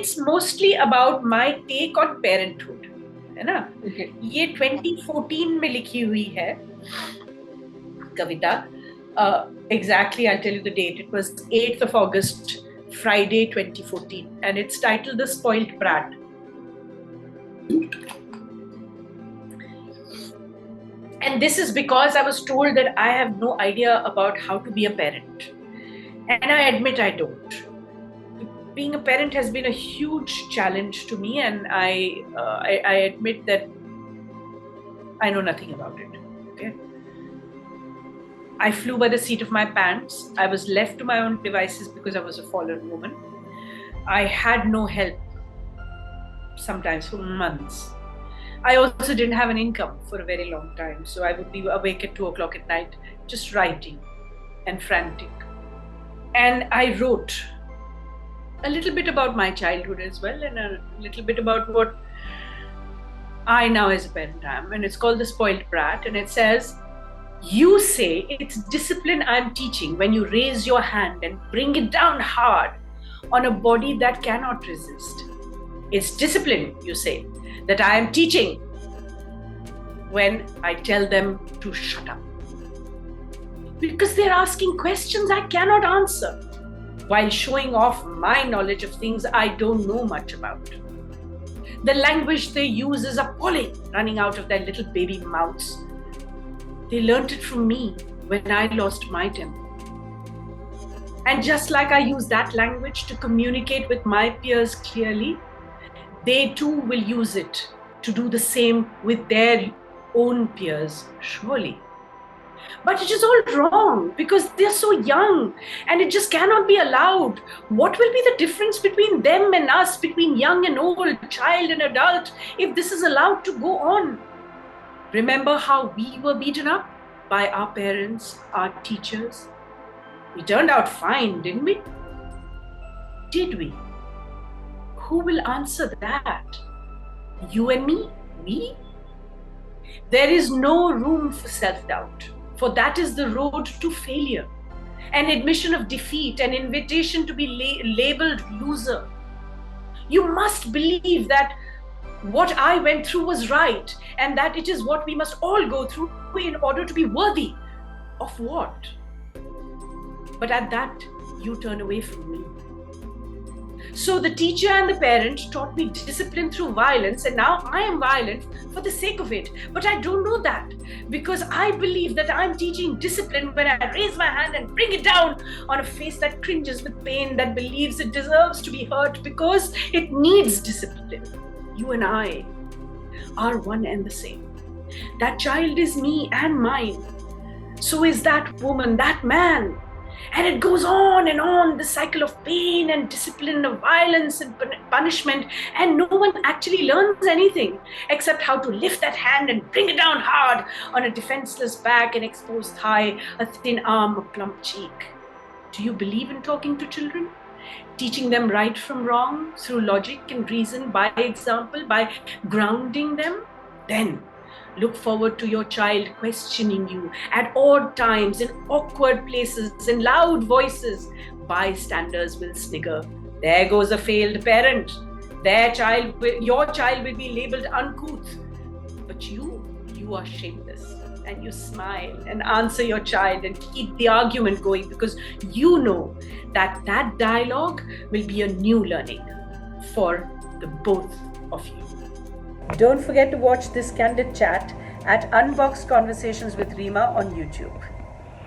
it's mostly about my take on parenthood, है ना? Okay. ये 2014 में लिखी हुई है कविता. Exactly, I'll tell you the date. It was 8th of August, Friday 2014, and it's titled The Spoiled Brat. And this is because I was told that I have no idea about how to be a parent. And I admit I don't. Being a parent has been a huge challenge to me, and I admit that I know nothing about it. Okay. I flew by the seat of my pants. I was left to my own devices because I was a fallen woman. I had no help, sometimes for months. I also didn't have an income for a very long time, so I would be awake at 2 o'clock at night, just writing and frantic. And I wrote a little bit about my childhood as well, and a little bit about what I now as a parent am. And it's called The Spoiled Brat, and it says, "You say it's discipline I'm teaching when you raise your hand and bring it down hard on a body that cannot resist. It's discipline, you say, that I am teaching when I tell them to shut up. Because they're asking questions I cannot answer while showing off my knowledge of things I don't know much about. The language they use is appalling, running out of their little baby mouths. They learnt it from me when I lost my temper. And just like I use that language to communicate with my peers clearly, they too will use it to do the same with their own peers, surely. But it is all wrong because they're so young and it just cannot be allowed. What will be the difference between them and us, between young and old, child and adult, if this is allowed to go on? Remember how we were beaten up by our parents, our teachers? We turned out fine, didn't we? Did we? Who will answer that? You and me? We? There is no room for self-doubt, for that is the road to failure, an admission of defeat, an invitation to be labeled loser. You must believe that what I went through was right, and that it is what we must all go through in order to be worthy of what? But at that, you turn away from me. So the teacher and the parent taught me discipline through violence, and now I am violent for the sake of it. But I don't know that because I believe that I'm teaching discipline when I raise my hand and bring it down on a face that cringes with pain, that believes it deserves to be hurt because it needs discipline. You and I are one and the same. That child is me and mine. So is that woman, that man. And it goes on, the cycle of pain and discipline, of violence and punishment, and no one actually learns anything except how to lift that hand and bring it down hard on a defenseless back, an exposed thigh, a thin arm, a plump cheek. Do you believe in talking to children? Teaching them right from wrong through logic and reason, by example, by grounding them? Then look forward to your child questioning you at odd times, in awkward places, in loud voices. Bystanders will snigger. There goes a failed parent. Your child will be labeled uncouth. But you are shameless. And you smile and answer your child and keep the argument going because you know that dialogue will be a new learning for the both of you. Don't forget to watch this candid chat at Unboxed Conversations with Reema on YouTube.